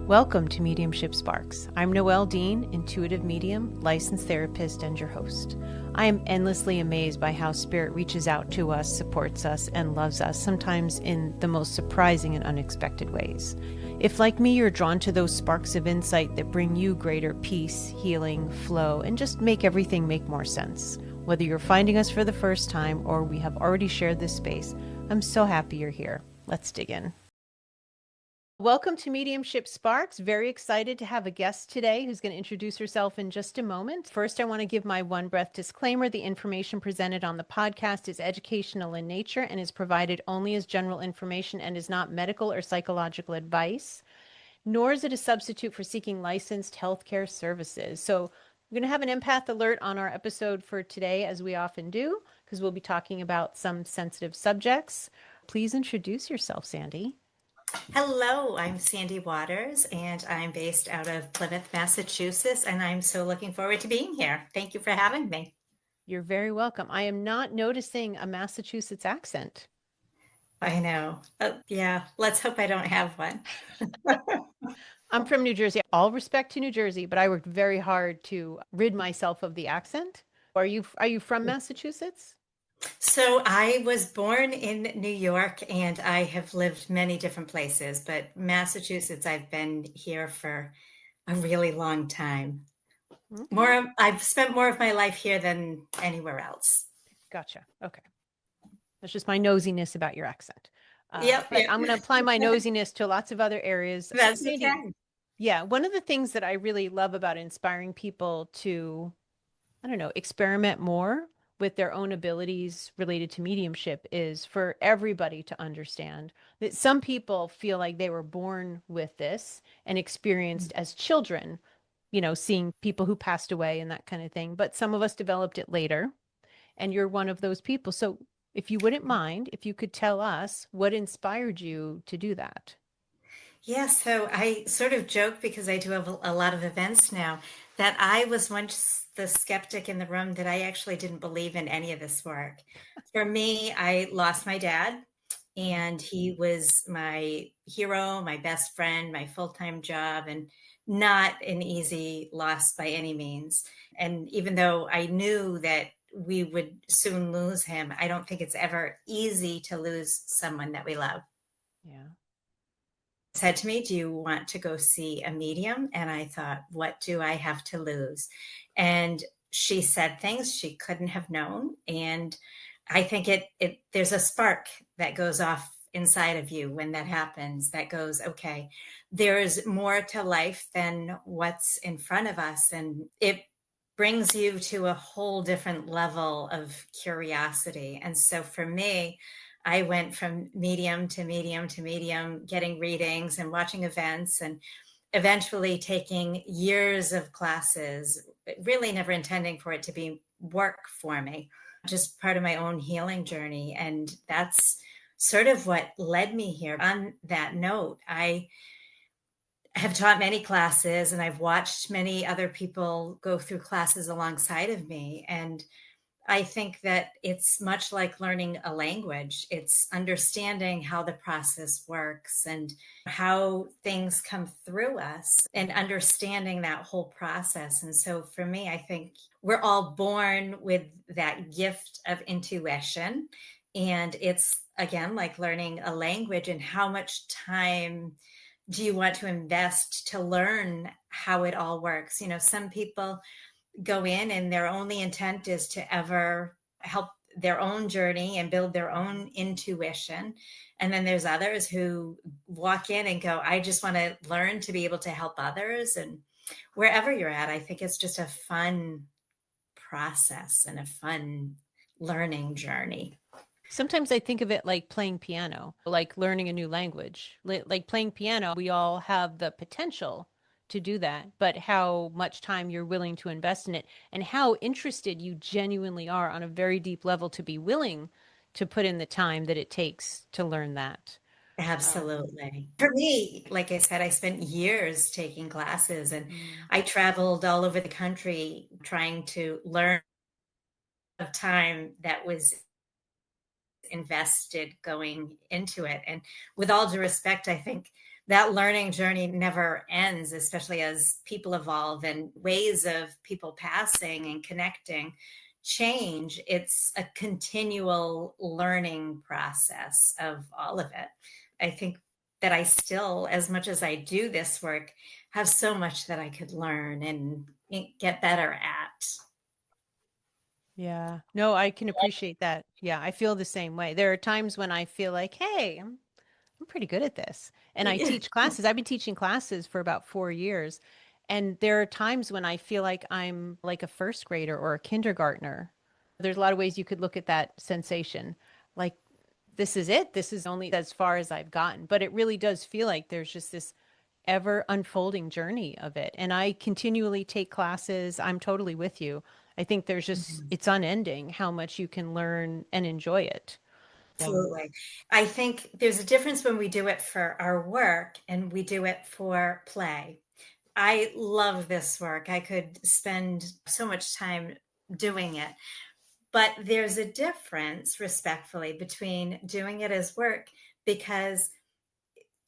Welcome to Mediumship Sparks. I'm Noelle Dean, intuitive medium, licensed therapist, and your host. I am endlessly amazed by how Spirit reaches out to us, supports us, and loves us, sometimes in the most surprising and unexpected ways. If, like me, you're drawn to those sparks of insight that bring you greater peace, healing, flow, and just make everything make more sense, whether you're finding us for the first time or we have already shared this space, I'm so happy you're here. Let's dig in. Welcome to Mediumship Sparks. Very excited to have a guest today who's going to introduce herself in just a moment. First, I want to give my one breath disclaimer. The information presented on the podcast is educational in nature and is provided only as general information and is not medical or psychological advice, nor is it a substitute for seeking licensed healthcare services. So we're going to have an empath alert on our episode for today, as we often do, because we'll be talking about some sensitive subjects. Please introduce yourself, Sandy. Hello, I'm Sandy Waters, and I'm based out of Plymouth, Massachusetts, and I'm so looking forward to being here. Thank you for having me. You're very welcome. I am not noticing a Massachusetts accent. I know. Yeah, let's hope I don't have one. I'm from New Jersey. All respect to New Jersey, but I worked very hard to rid myself of the accent. Are you from Massachusetts? So I was born in New York, and I have lived many different places, but Massachusetts, I've been here for a really long time. Okay. I've spent more of my life here than anywhere else. Gotcha. Okay. That's just my nosiness about your accent. Yep. But I'm going to apply my nosiness to lots of other areas. So, That's Sandy, okay. yeah, one of the things that I really love about inspiring people to, I don't know, experiment more with their own abilities related to mediumship is for everybody to understand that some people feel like they were born with this and experienced as children, seeing people who passed away and that kind of thing. But some of us developed it later, and you're one of those people. So if you wouldn't mind, if you could tell us what inspired you to do that. Yeah, so I sort of joke because I do have a lot of events now that I was once the skeptic in the room that I actually didn't believe in any of this work. For me, I lost my dad, and he was my hero, my best friend, my full-time job, and not an easy loss by any means. And even though I knew that we would soon lose him, I don't think it's ever easy to lose someone that we love. Yeah. Said to me, "Do you want to go see a medium?" And I thought, what do I have to lose? And she said things she couldn't have known. And I think there's a spark that goes off inside of you when that happens, that goes, okay, there is more to life than what's in front of us. And it brings you to a whole different level of curiosity. And so for me, I went from medium to medium to medium, getting readings and watching events, and eventually taking years of classes, really never intending for it to be work for me, just part of my own healing journey. And that's sort of what led me here. On that note, I have taught many classes, and I've watched many other people go through classes alongside of me. And I think that it's much like learning a language. It's understanding how the process works and how things come through us and understanding that whole process. And so for me, I think we're all born with that gift of intuition. And it's, again, like learning a language, and how much time do you want to invest to learn how it all works? Some people go in and their only intent is to ever help their own journey and build their own intuition. And then there's others who walk in and go, I just want to learn to be able to help others. And wherever you're at, I think it's just a fun process and a fun learning journey. Sometimes I think of it like playing piano, like learning a new language. Like playing piano, we all have the potential to do that, but how much time you're willing to invest in it and how interested you genuinely are on a very deep level to be willing to put in the time that it takes to learn that. Absolutely. For me, like I said, I spent years taking classes, and Mm. I traveled all over the country trying to learn of time that was invested going into it. And with all due respect, I think that learning journey never ends, especially as people evolve and ways of people passing and connecting change. It's a continual learning process of all of it. I think that I still, as much as I do this work, have so much that I could learn and get better at. Yeah. No, I can appreciate that. Yeah, I feel the same way. There are times when I feel like, hey, I'm pretty good at this. And I teach classes. I've been teaching classes for about 4 years. And there are times when I feel like I'm like a first grader or a kindergartner. There's a lot of ways you could look at that sensation. Like, this is it. This is only as far as I've gotten. But it really does feel like there's just this ever unfolding journey of it. And I continually take classes. I'm totally with you. I think there's just, Mhm. it's unending how much you can learn and enjoy it. So, Absolutely. I think there's a difference when we do it for our work and we do it for play. I love this work. I could spend so much time doing it. But there's a difference, respectfully, between doing it as work because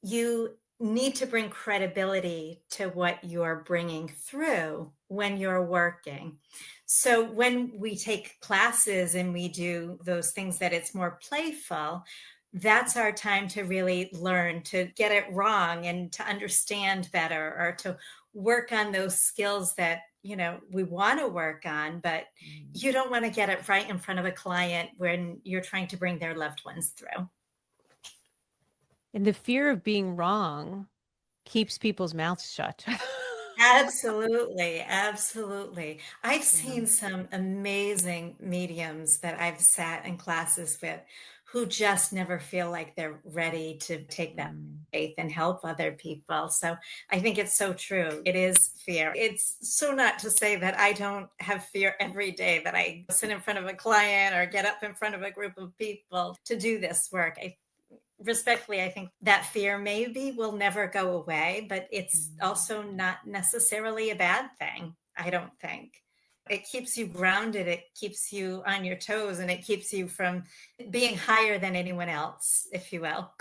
you need to bring credibility to what you're bringing through when you're working. So when we take classes and we do those things that it's more playful, that's our time to really learn to get it wrong and to understand better or to work on those skills that we want to work on, but you don't want to get it right in front of a client when you're trying to bring their loved ones through. and the fear of being wrong keeps people's mouths shut. Absolutely, absolutely. I've Yeah. seen some amazing mediums that I've sat in classes with who just never feel like they're ready to take that Mm. faith and help other people. So I think it's so true. It is fear. It's so not to say that I don't have fear every day that I sit in front of a client or get up in front of a group of people to do this work. I respectfully, I think that fear maybe will never go away, but it's Mm. also not necessarily a bad thing, I don't think. It keeps you grounded, it keeps you on your toes, and it keeps you from being higher than anyone else, if you will.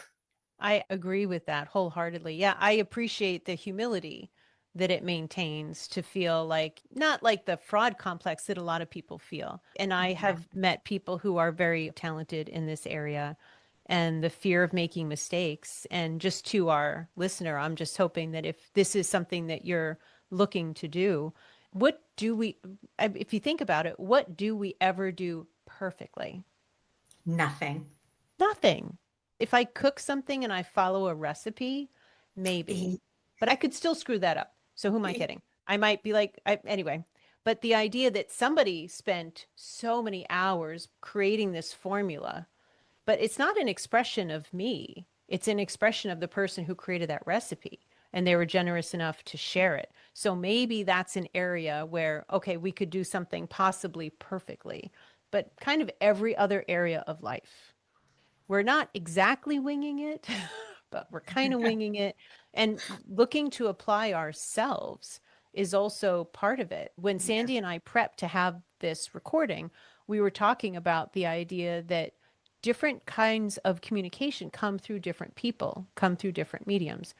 I agree with that wholeheartedly. Yeah, I appreciate the humility that it maintains to feel like not like the fraud complex that a lot of people feel. And I have met people who are very talented in this area and the fear of making mistakes. And just to our listener, I'm just hoping that if this is something that you're looking to do, what do we, if you think about it, what do we ever do perfectly? Nothing. Nothing. If I cook something and I follow a recipe, maybe, but I could still screw that up. So who am I kidding? I might be like, anyway, but the idea that somebody spent so many hours creating this formula, but it's not an expression of me. It's an expression of the person who created that recipe and they were generous enough to share it. So maybe that's an area where, okay, we could do something possibly perfectly, but kind of every other area of life. We're not exactly winging it, but we're kind of winging it. And looking to apply ourselves is also part of it. When Yeah. Sandy and I prepped to have this recording, we were talking about the idea that different kinds of communication come through different people, come through different mediums,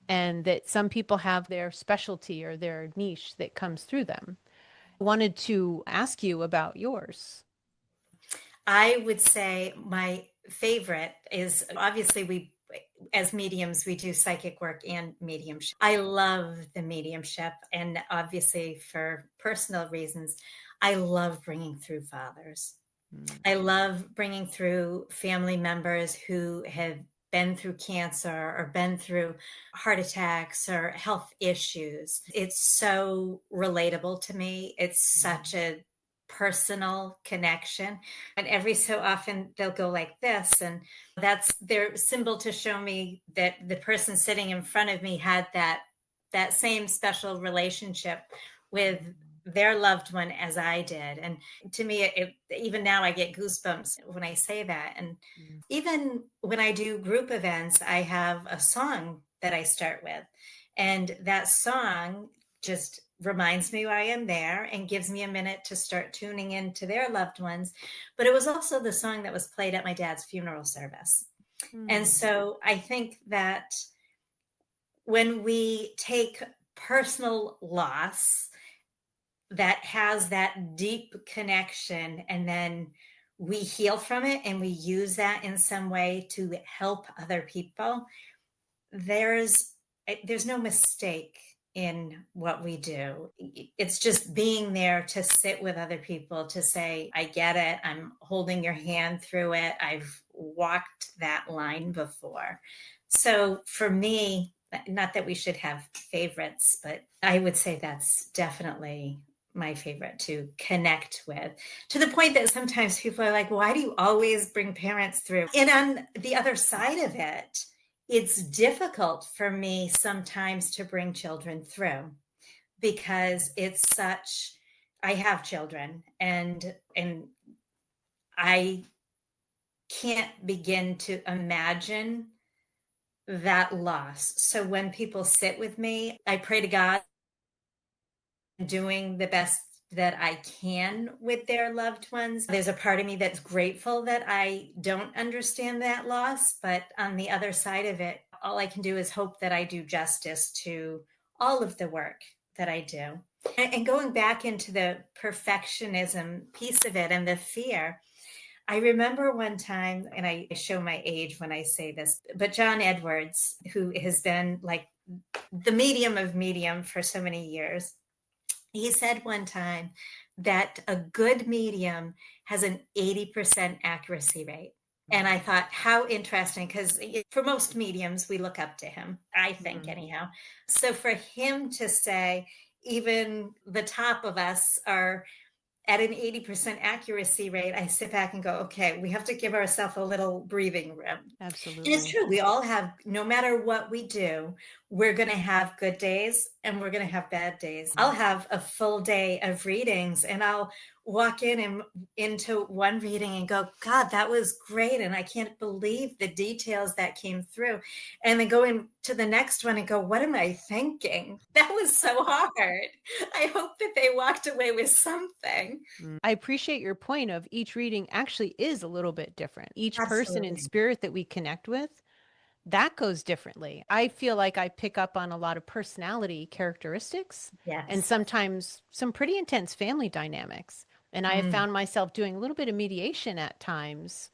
and that some people have their specialty or their niche that comes through them. I wanted to ask you about yours. I would say my favorite is obviously we as mediums we do psychic work and mediumship. I love the mediumship and obviously for personal reasons I love bringing through fathers. Mm. I love bringing through family members who have been through cancer or been through heart attacks or health issues. It's so relatable to me. It's such a personal connection. And every so often they'll go like this. And that's their symbol to show me that the person sitting in front of me had that same special relationship with their loved one as I did. And to me, even now I get goosebumps when I say that. And Mm. even when I do group events, I have a song that I start with. And that song just reminds me why I am there and gives me a minute to start tuning into their loved ones. But it was also the song that was played at my dad's funeral service. And Mm. so I think that when we take personal loss that has that deep connection and then we heal from it and we use that in some way to help other people, there's there's no mistake in what we do. It's just being there to sit with other people, to say, I get it, I'm holding your hand through it, I've walked that line before. So for me, not that we should have favorites, but I would say that's definitely my favorite to connect with, to the point that sometimes people are like, why do you always bring parents through? And on the other side of it, it's difficult for me sometimes to bring children through because it's such, I have children, and I can't begin to imagine that loss. So when people sit with me, I pray to God doing the best that I can with their loved ones. There's a part of me that's grateful that I don't understand that loss, but on the other side of it, all I can do is hope that I do justice to all of the work that I do. And going back into the perfectionism piece of it and the fear, I remember one time, and I show my age when I say this, but John Edwards, who has been like the medium of medium for so many years, he said one time that a good medium has an 80% accuracy rate. And I thought, how interesting, because for most mediums, we look up to him, I think, anyhow. So for him to say, even the top of us are at an 80% accuracy rate, I sit back and go, okay, we have to give ourselves a little breathing room. And it's Absolutely. true. We all have, no matter what we do, we're going to have good days and we're going to have bad days. I'll have a full day of readings and I'll walk in and into one reading and go, God, that was great. And I can't believe the details that came through. And then go into the next one and go, what am I thinking? That was so hard. I hope that they walked away with something. I appreciate your point of each reading actually is a little bit different. Each person in Absolutely. spirit that we connect with, that goes differently. I feel like I pick up on a lot of personality characteristics and Yes. sometimes some pretty intense family dynamics. And I have Mm. found myself doing a little bit of mediation at times,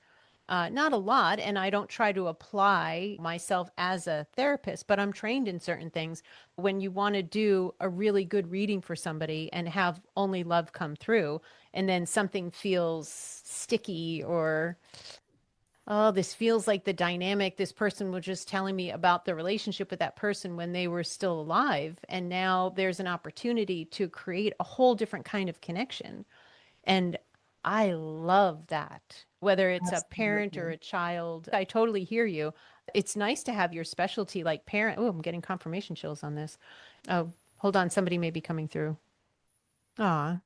not a lot. And I don't try to apply myself as a therapist, but I'm trained in certain things. When you want to do a really good reading for somebody and have only love come through, and then something feels sticky or oh, this feels like the dynamic. This person was just telling me about the relationship with that person when they were still alive. And now there's an opportunity to create a whole different kind of connection. And I love that. Whether it's a parent or Absolutely. a child, I totally hear you. It's nice to have your specialty like parent. Oh, I'm getting confirmation chills on this. Oh, hold on. Somebody may be coming through. Ah,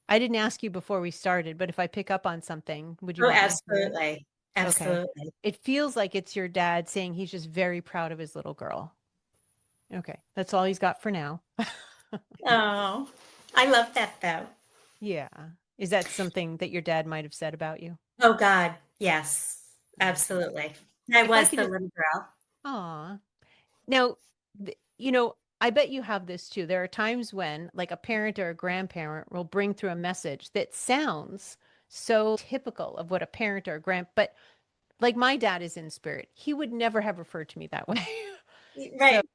I didn't ask you before we started, but if I pick up on something, would you Oh, want me to share? absolutely. Okay. Absolutely. It feels like it's your dad saying he's just very proud of his little girl. Okay. That's all he's got for now. Oh, I love that though. Yeah. Is that something that your dad might have said about you? Oh God, yes, Okay. absolutely. I If I was could the just, little girl. aw. Now, you know, I bet you have this too. There are times when, like, a parent or a grandparent will bring through a message that sounds so typical of what a parent or a but like my dad is in spirit, he would never have referred to me that way. So Right.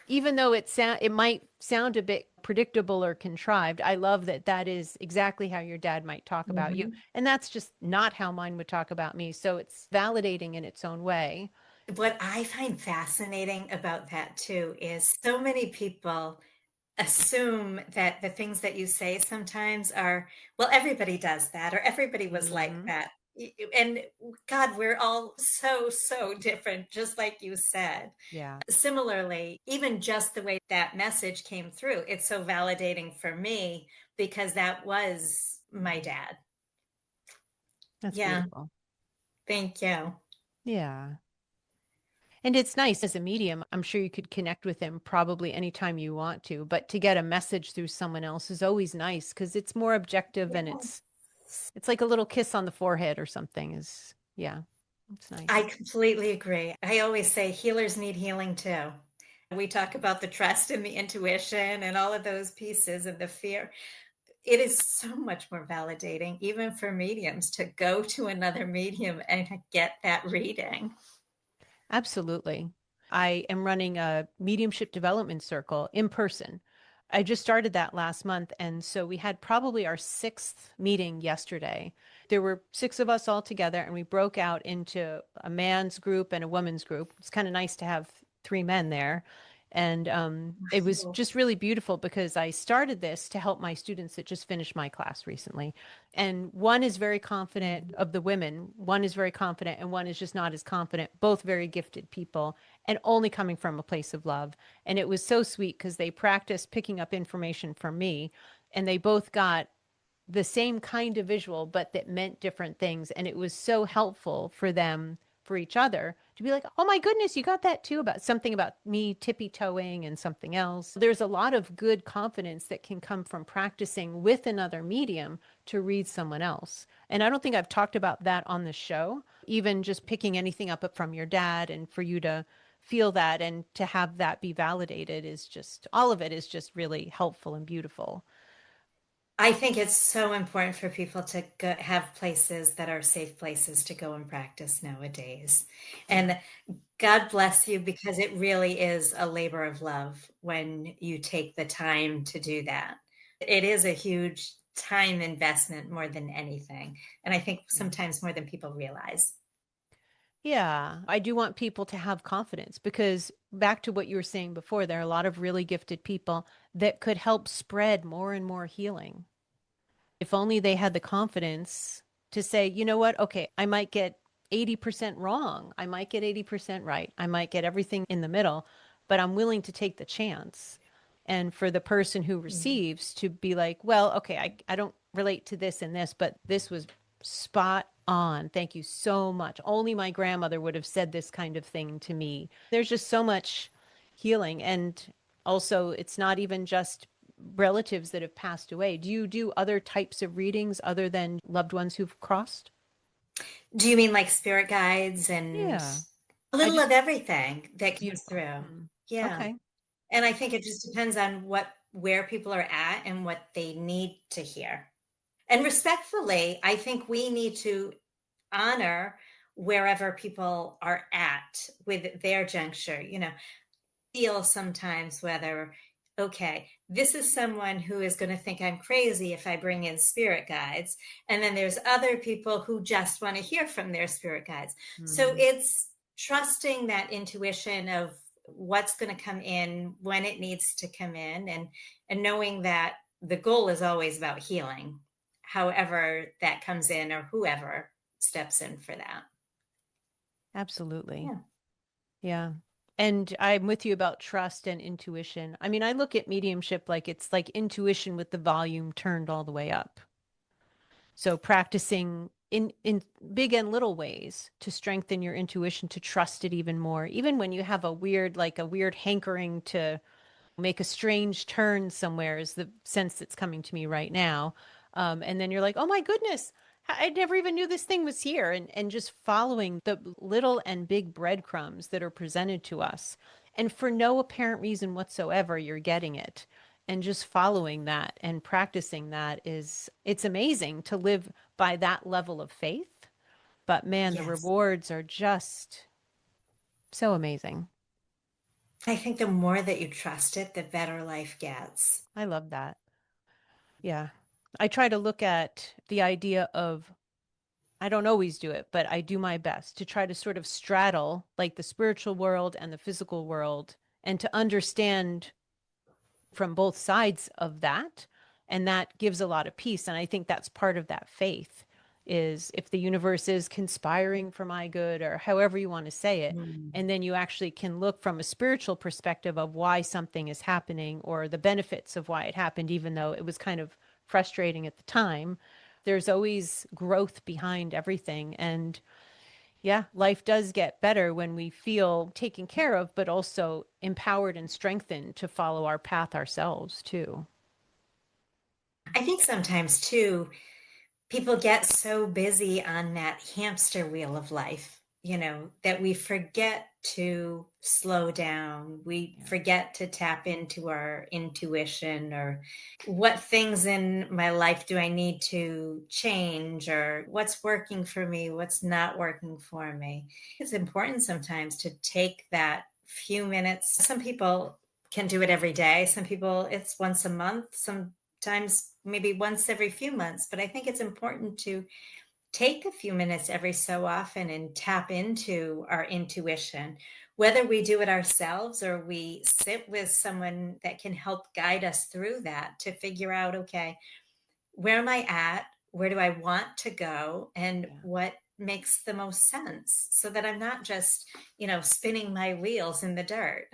even though it might sound a bit predictable or contrived, I love that that is exactly how your dad might talk about you. Mhm. And that's just not how mine would talk about me. So it's validating in its own way. What I find fascinating about that too is so many people assume that the things that you say sometimes are, well, everybody does that or everybody was like Hmm. that. And God, we're all so, so different, just like you said. Yeah, Similarly, even just the way that message came through, it's so validating for me because that was my dad. that's Yeah, beautiful. thank you. Yeah. And it's nice as a medium. I'm sure you could connect with him probably anytime you want to, but to get a message through someone else is always nice because it's more objective and Yeah. it's like a little kiss on the forehead or something is yeah, it's I nice. completely agree. I always say healers need healing too. We talk about the trust and the intuition and all of those pieces and the fear. It is so much more validating, even for mediums, to go to another medium and get that reading. Absolutely. I am running a mediumship development circle in person. I just started that last month. And so we had probably our sixth meeting yesterday. There were six of us all together, and we broke out into a man's group and a woman's group. It's kind of nice to have three men there. And it was Cool. just really beautiful because I started this to help my students that just finished my class recently. And one is very confident of the women, one is very confident, and one is just not as confident, both very gifted people and only coming from a place of love. And it was so sweet because they practiced picking up information from me, and they both got the same kind of visual, but that meant different things. And it was so helpful for them, for each other, to be like, oh my goodness, you got that too, about something about me tippy toeing and something else. There's a lot of good confidence that can come from practicing with another medium to read someone else. And I don't think I've talked about that on the show, even just picking anything up from your dad, and for you to feel that and to have that be validated is just, all of it is just really helpful and beautiful. I think it's so important for people to have places that are safe places to go and practice nowadays. Yeah. And God bless you, because it really is a labor of love when you take the time to do that. It is a huge time investment more than anything. And I think Yeah. sometimes more than people realize. Yeah, I do want people to have confidence because back to what you were saying before, there are a lot of really gifted people that could help spread more and more healing. If only they had the confidence to say, you know what? Okay, I might get 80% wrong. I might get 80% right. I might get everything in the middle, but I'm willing to take the chance. And for the person who Mhm. receives to be like, well, okay, I don't relate to this and this, but this was spot on. Thank you so much. Only my grandmother would have said this kind of thing to me. There's just so much healing. And also, it's not even just relatives that have passed away. Do you do other types of readings other than loved ones who've crossed? Do you mean like spirit guides and Yeah, a I little just, of everything that comes beautiful. through? Hmm. Yeah. Okay. And I think it just depends on where people are at and what they need to hear. And respectfully, I think we need to honor wherever people are at with their juncture. Feel sometimes whether, okay, this is someone who is going to think I'm crazy if I bring in spirit guides. And then there's other people who just want to hear from their spirit guides. So Hmm. it's trusting that intuition of what's going to come in when it needs to come in, and knowing that the goal is always about healing, however that comes in or whoever steps in for that. Absolutely. Yeah. Yeah. And I'm with you about trust and intuition. I mean, I look at mediumship like it's like intuition with the volume turned all the way up. So practicing in big and little ways to strengthen your intuition, to trust it even more, even when you have a weird, like a weird hankering to make a strange turn somewhere, is the sense that's coming to me right now. And then you're like, oh my goodness, I never even knew this thing was here. And just following the little and big breadcrumbs that are presented to us. And for no apparent reason whatsoever, you're getting it. And just following that and practicing that it's amazing to live by that level of faith. But man, the Yes. rewards are just so amazing. I think the more that you trust it, the better life gets. I love that. Yeah. I try to look at the idea of, I don't always do it, but I do my best to try to sort of straddle like the spiritual world and the physical world, and to understand from both sides of that. And that gives a lot of peace. And I think that's part of that faith, is if the universe is conspiring for my good, or however you want to say it. Mm. And then you actually can look from a spiritual perspective of why something is happening, or the benefits of why it happened, even though it was kind of frustrating at the time. There's always growth behind everything. And yeah, life does get better when we feel taken care of, but also empowered and strengthened to follow our path ourselves, too. I think sometimes too, people get so busy on that hamster wheel of life. that we forget to slow down. We Yeah. forget to tap into our intuition, or what things in my life do I need to change, or what's working for me, what's not working for me. It's important sometimes to take that few minutes. Some people can do it every day. Some people, it's once a month. Sometimes maybe once every few months. But I think it's important to take a few minutes every so often and tap into our intuition, whether we do it ourselves or we sit with someone that can help guide us through that, to figure out, okay, where am I at? Where do I want to go? And Yeah. what makes the most sense, so that I'm not just, spinning my wheels in the dirt.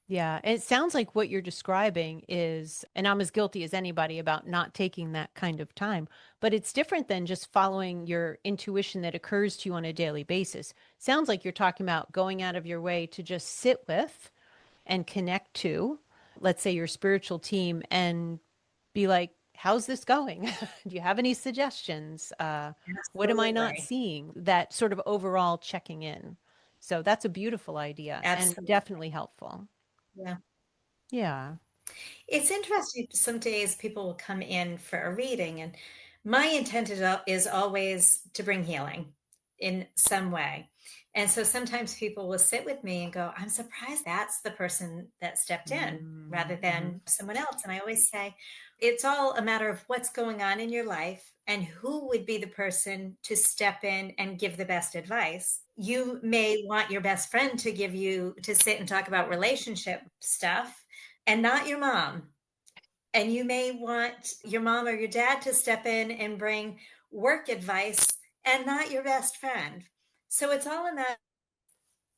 Yeah, it sounds like what you're describing is, and I'm as guilty as anybody about not taking that kind of time, but it's different than just following your intuition that occurs to you on a daily basis. Sounds like you're talking about going out of your way to just sit with and connect to, let's say, your spiritual team and be like, how's this going? Do you have any suggestions? What am I not Absolutely. seeing? That sort of overall checking in. So that's a beautiful idea and Absolutely. definitely helpful. Yeah. Yeah. It's interesting. Some days people will come in for a reading, and my intent is always to bring healing in some way. And so sometimes people will sit with me and go, I'm surprised that's the person that stepped in rather Mm-hmm. than someone else. And I always say, it's all a matter of what's going on in your life and who would be the person to step in and give the best advice. You may want your best friend to give you to sit and talk about relationship stuff, and not your mom. And you may want your mom or your dad to step in and bring work advice, and not your best friend. So it's all in that,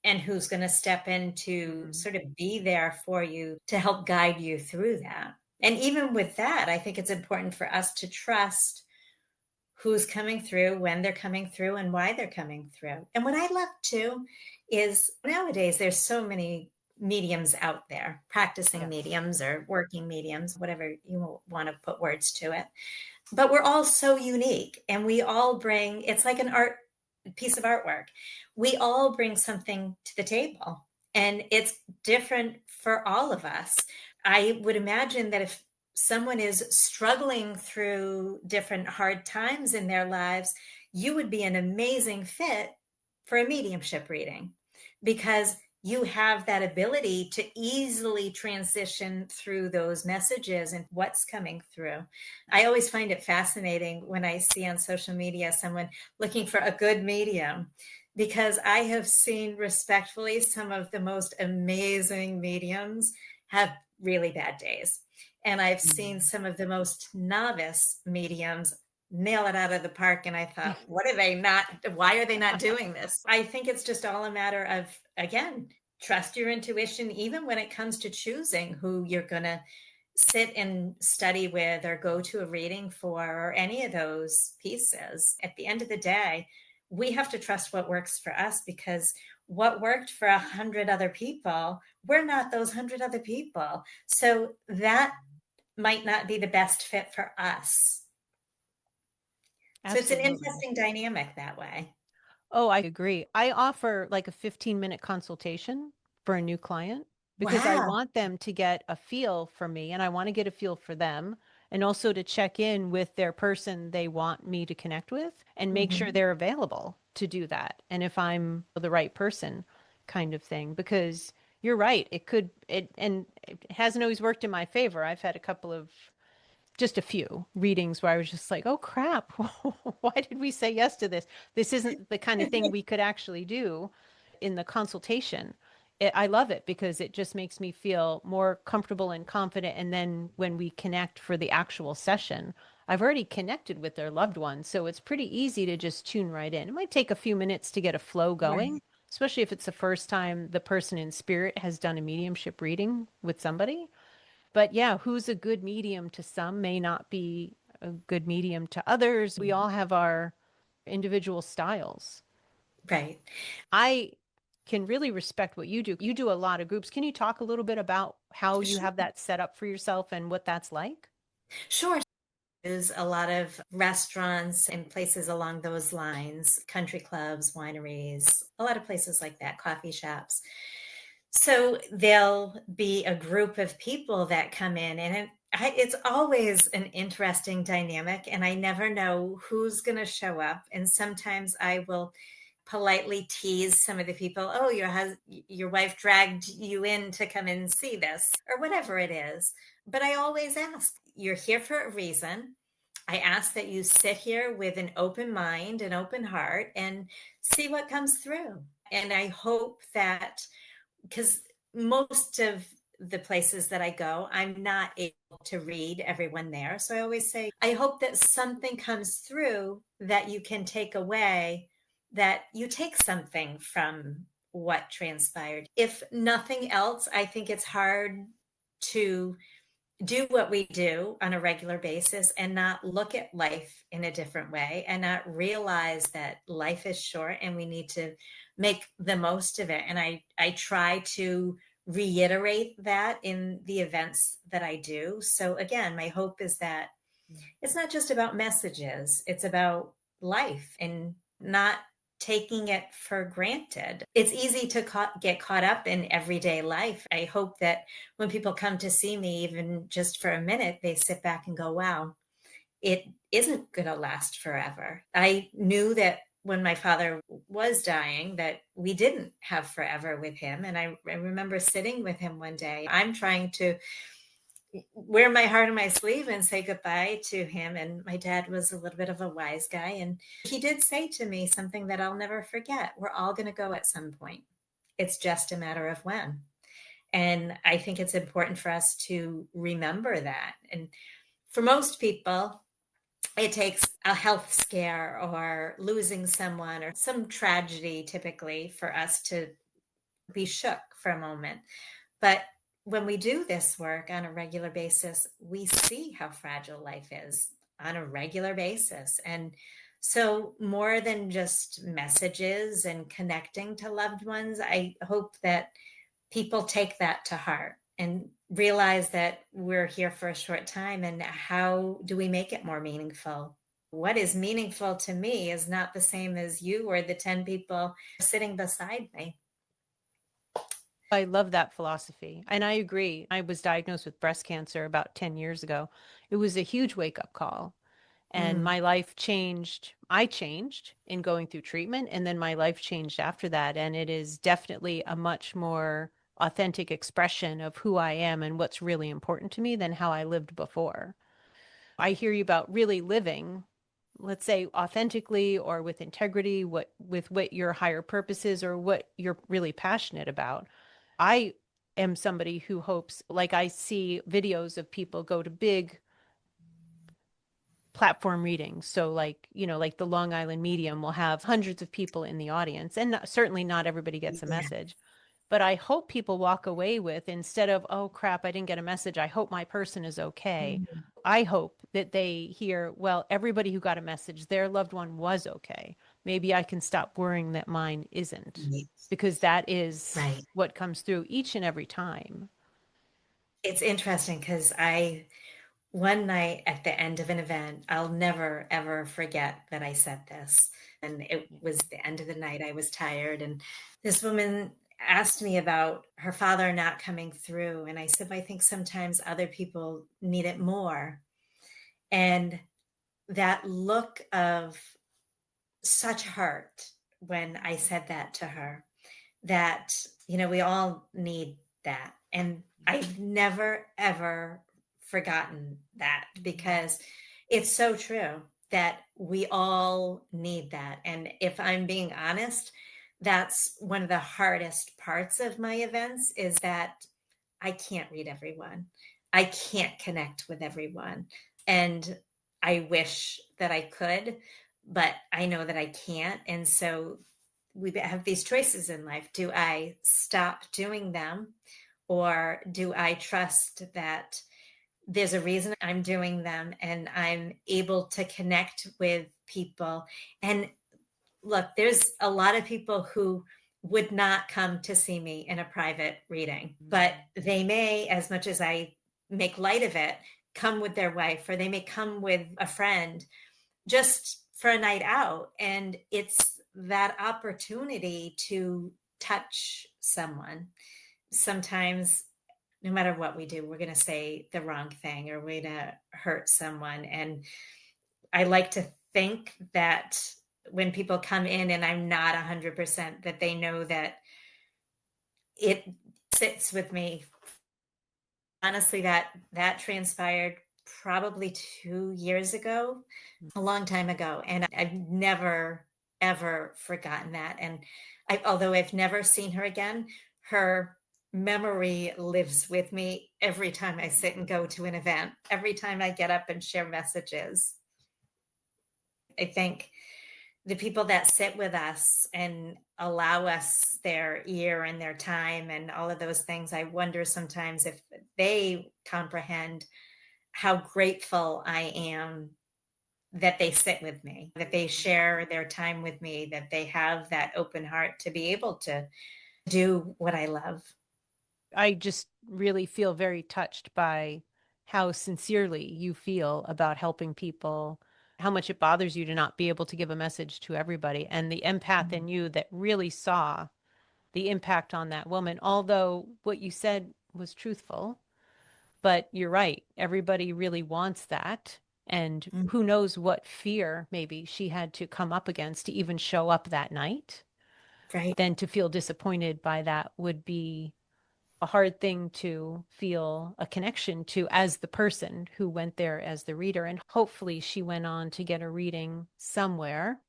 and who's going to step in to Mm-hmm. sort of be there for you to help guide you through that. And even with that, I think it's important for us to trust who's coming through, when they're coming through, and why they're coming through. And what I love too is, nowadays there's so many mediums out there, practicing Yes. mediums or working mediums, whatever you want to put words to it. But we're all so unique, and we all bring, it's like an art piece of artwork. We all bring something to the table, and it's different for all of us. I would imagine that if someone is struggling through different hard times in their lives, you would be an amazing fit for a mediumship reading, because you have that ability to easily transition through those messages and what's coming through. I always find it fascinating when I see on social media someone looking for a good medium, because I have seen, respectfully, some of the most amazing mediums have really bad days. And I've seen Mm. some of the most novice mediums nail it out of the park. And I thought, what are they not? Why are they not doing this? I think it's just all a matter of, again, trust your intuition, even when it comes to choosing who you're going to sit and study with or go to a reading for, or any of those pieces. At the end of the day, we have to trust what works for us, because what worked for 100 other people, we're not those 100 other people. So that might not be the best fit for us. So it's an Absolutely. interesting dynamic that way. Oh, I agree. I offer like a 15-minute consultation for a new client because I Wow. want them to get a feel for me and I want to get a feel for them and also to check in with their person they want me to connect with and make sure Mhm. they're available to do that. And if I'm the right person kind of thing, because you're right, and it hasn't always worked in my favor. I've had a couple of just a few readings where I was just like, oh crap, why did we say yes to this? This isn't the kind of thing we could actually do in the consultation. I love it because it just makes me feel more comfortable and confident. And then when we connect for the actual session, I've already connected with their loved one. So it's pretty easy to just tune right in. It might take a few minutes to get a flow going, Right. especially if it's the first time the person in spirit has done a mediumship reading with somebody. But yeah, who's a good medium to some may not be a good medium to others. We all have our individual styles. Right. I can really respect what you do. You do a lot of groups. Can you talk a little bit about how you Sure. have that set up for yourself and what that's like? Sure. There's a lot of restaurants and places along those lines, country clubs, wineries, a lot of places like that, coffee shops. So there'll be a group of people that come in, and it's always an interesting dynamic, and I never know who's going to show up. And sometimes I will politely tease some of the people, oh, your wife dragged you in to come and see this, or whatever it is. But I always ask, you're here for a reason. I ask that you sit here with an open mind, an open heart, and see what comes through. And I hope that, because most of the places that I go, I'm not able to read everyone there. So I always say, I hope that something comes through that you can take away, that you take something from what transpired. If nothing else, I think it's hard to do what we do on a regular basis and not look at life in a different way, and not realize that life is short and we need to make the most of it. And I try to reiterate that in the events that I do. So again, my hope is that it's not just about messages, it's about life and not taking it for granted. It's easy to get caught up in everyday life. I hope that when people come to see me, even just for a minute, they sit back and go, wow, it isn't going to last forever. I knew that when my father was dying, that we didn't have forever with him. And I remember sitting with him one day. I'm trying to wear my heart on my sleeve and say goodbye to him. And my dad was a little bit of a wise guy. And he did say to me something that I'll never forget. We're all going to go at some point. It's just a matter of when. And I think it's important for us to remember that. And for most people, it takes a health scare or losing someone or some tragedy typically for us to be shook for a moment. But when we do this work on a regular basis, we see how fragile life is on a regular basis. And so, more than just messages and connecting to loved ones, I hope that people take that to heart and realize that we're here for a short time. And how do we make it more meaningful? What is meaningful to me is not the same as you or the 10 people sitting beside me. I love that philosophy. And I agree. I was diagnosed with breast cancer about 10 years ago. It was a huge wake up call. And my life changed. I changed in going through treatment. And then my life changed after that. And it is definitely a much more authentic expression of who I am and what's really important to me than how I lived before. I hear you about really living, let's say authentically or with integrity, what your higher purpose is or what you're really passionate about. I am somebody who hopes, like I see videos of people go to big platform readings. So like, like the Long Island Medium will have hundreds of people in the audience, and certainly not everybody gets a Yeah. message. But I hope people walk away with, instead of, oh crap, I didn't get a message, I hope my person is okay. Mhm. I hope that they hear, well, everybody who got a message, their loved one was okay. Maybe I can stop worrying that mine isn't, Right. because that is Right. what comes through each and every time. It's interesting because one night at the end of an event, I'll never ever forget that I said this. And it was the end of the night. I was tired. And this woman asked me about her father not coming through. And I said, I think sometimes other people need it more. And that look of such hurt when I said that to her, that, we all need that. And I've never, ever forgotten that, because it's so true that we all need that. And if I'm being honest, that's one of the hardest parts of my events, is that I can't read everyone. I can't connect with everyone. And I wish that I could, but I know that I can't. And so we have these choices in life. Do I stop doing them, or do I trust that there's a reason I'm doing them and I'm able to connect with people? And look, there's a lot of people who would not come to see me in a private reading, but they may, as much as I make light of it, come with their wife, or they may come with a friend just for a night out. And it's that opportunity to touch someone. Sometimes, no matter what we do, we're going to say the wrong thing, or we're going to hurt someone. And I like to think that when people come in and I'm not 100%, that they know that it sits with me. Honestly, that transpired probably 2 years ago, a long time ago, and I've never ever forgotten that. And although I've never seen her again, her memory lives with me every time I sit and go to an event, every time I get up and share messages. I think the people that sit with us and allow us their ear and their time and all of those things, I wonder sometimes if they comprehend how grateful I am that they sit with me, that they share their time with me, that they have that open heart to be able to do what I love. I just really feel very touched by how sincerely you feel about helping people, how much it bothers you to not be able to give a message to everybody, and the empath in you that really saw the impact on that woman. Although what you said was truthful, but you're right. Everybody really wants that. And Mm, who knows what fear maybe she had to come up against to even show up that night. right. Then to feel disappointed by that would be a hard thing to feel a connection to as the person who went there as the reader. And hopefully she went on to get a reading somewhere.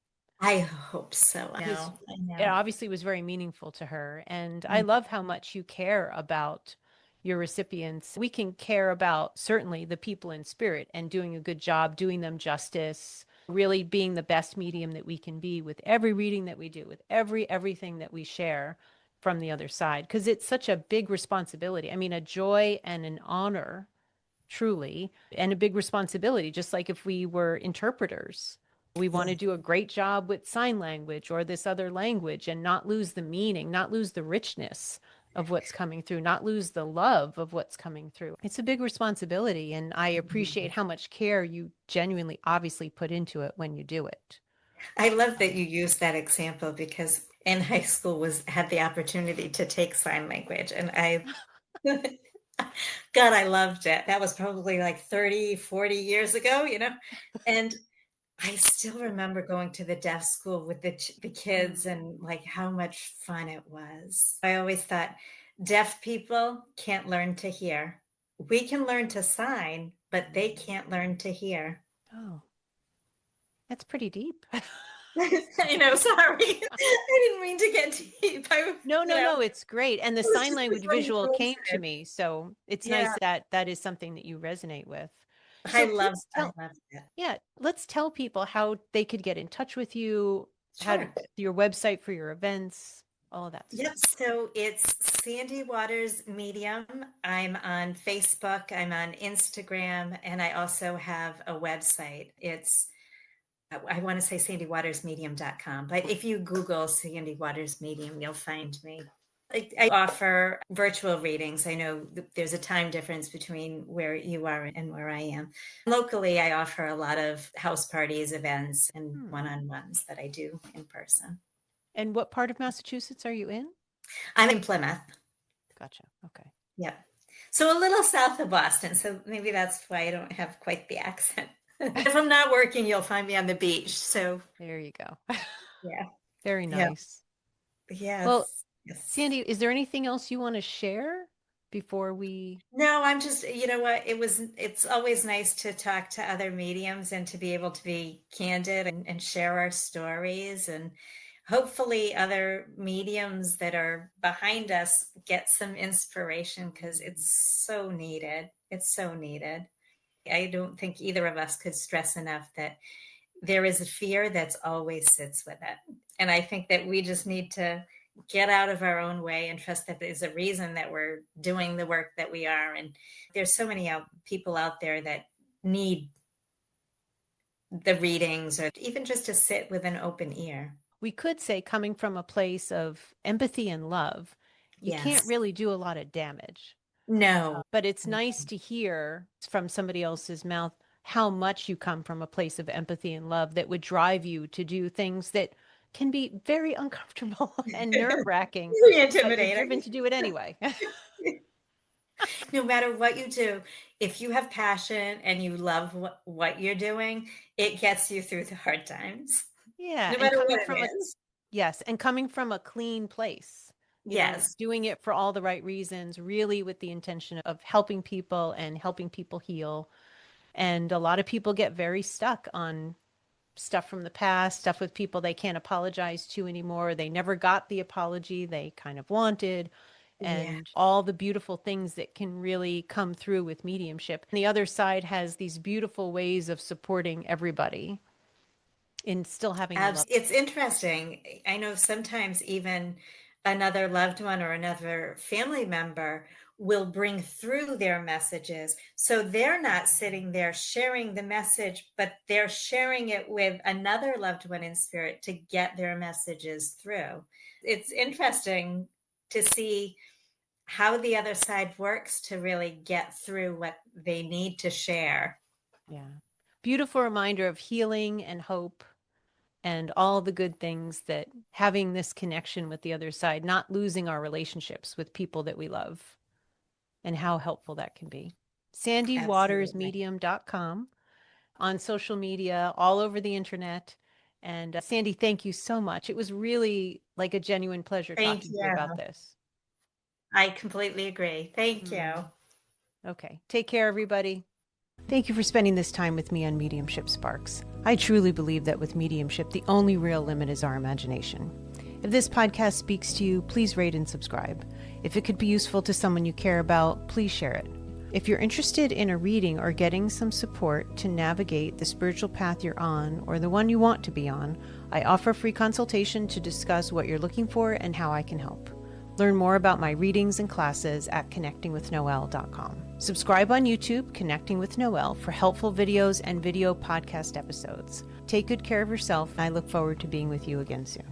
I hope so. I Because know. I it know. obviously was very meaningful to her. And I Mm, love how much you care about your recipients. We can care about certainly the people in spirit and doing a good job, doing them justice, really being the best medium that we can be with every reading that we do, with everything that we share from the other side, because it's such a big responsibility. I mean, a joy and an honor, truly, and a big responsibility, just like if we were interpreters. We want to yeah. do a great job with sign language or this other language and not lose the meaning, not lose the richness of what's coming through, not lose the love of what's coming through. It's a big responsibility, and I appreciate how much care you genuinely, obviously put into it when you do it. I love that you use that example because in high school was had the opportunity to take sign language, and I God, I loved it. That was probably like 30, 40 years ago, and I still remember going to the deaf school with the kids Mm. and like how much fun it was. I always thought deaf people can't learn to hear. We can learn to sign, but they can't learn to hear. Oh, that's pretty deep. Sorry. I didn't mean to get deep. No, You no, know, no, it's great. And the it was sign just a language funny visual came to coincidence. me. So it's nice Yeah, that that is something that you resonate with. I So love please I tell, love it. yeah, let's tell people how they could get in touch with you, how to, Sure. your website for your events, all of that Yep. stuff. So it's Sandy Waters Medium. I'm on Facebook, I'm on Instagram, and I also have a website. It's, I want to say sandywatersmedium.com, but if you Google Sandy Waters Medium, you'll find me. I offer virtual readings. I know there's a time difference between where you are and where I am. Locally, I offer a lot of house parties, events, and Hmm. one on ones that I do in person. And what part of Massachusetts are you in? I'm in Plymouth. Gotcha. Okay. Yep. So a little south of Boston. So maybe that's why I don't have quite the accent. If I'm not working, you'll find me on the beach. So There you go. yeah. Very Yeah. nice. Well, Yes. Yes. Sandy, is there anything else you want to share before we? No, I'm just, you know what? It's always nice to talk to other mediums and to be able to be candid and share our stories. And hopefully, other mediums that are behind us get some inspiration because it's so needed. It's so needed. I don't think either of us could stress enough that there is a fear that's always sits with it. And I think that we just need to get out of our own way and trust that there's a reason that we're doing the work that we are. And there's so many people out there that need the readings or even just to sit with an open ear. We could say, coming from a place of empathy and love, you can't Yes. really do a lot of damage. No. But it's nice to hear from somebody else's mouth how much you come from a place of empathy and love that would drive you to do things that can be very uncomfortable and nerve-wracking, Really but you're driven intimidating. to do it anyway. No matter what you do, if you have passion and you love what you're doing, it gets you through the hard times, Yeah, no and matter coming what it from a is. yes, and coming from a clean place, Yes. doing it for all the right reasons, really with the intention of helping people and helping people heal. And a lot of people get very stuck on stuff from the past, stuff with people they can't apologize to anymore. They never got the apology they kind of wanted, Yeah. and all the beautiful things that can really come through with mediumship. And the other side has these beautiful ways of supporting everybody in still having the love. It's interesting. I know sometimes even another loved one or another family member will bring through their messages. So they're not sitting there sharing the message, but they're sharing it with another loved one in spirit to get their messages through. It's interesting to see how the other side works to really get through what they need to share. Yeah. Beautiful reminder of healing and hope and all the good things that having this connection with the other side, not losing our relationships with people that we love, and how helpful that can be. Absolutely. sandywatersmedium.com, on social media, all over the internet. And Sandy, thank you so much. It was really like a genuine pleasure Thank talking to you you. about this. I completely agree. Thank you. Mm. Okay. Take care, everybody. Thank you for spending this time with me on Mediumship Sparks. I truly believe that with mediumship, the only real limit is our imagination. If this podcast speaks to you, please rate and subscribe. If it could be useful to someone you care about, please share it. If you're interested in a reading or getting some support to navigate the spiritual path you're on or the one you want to be on, I offer a free consultation to discuss what you're looking for and how I can help. Learn more about my readings and classes at connectingwithnoelle.com. Subscribe on YouTube, Connecting with Noelle, for helpful videos and video podcast episodes. Take good care of yourself, and I look forward to being with you again soon.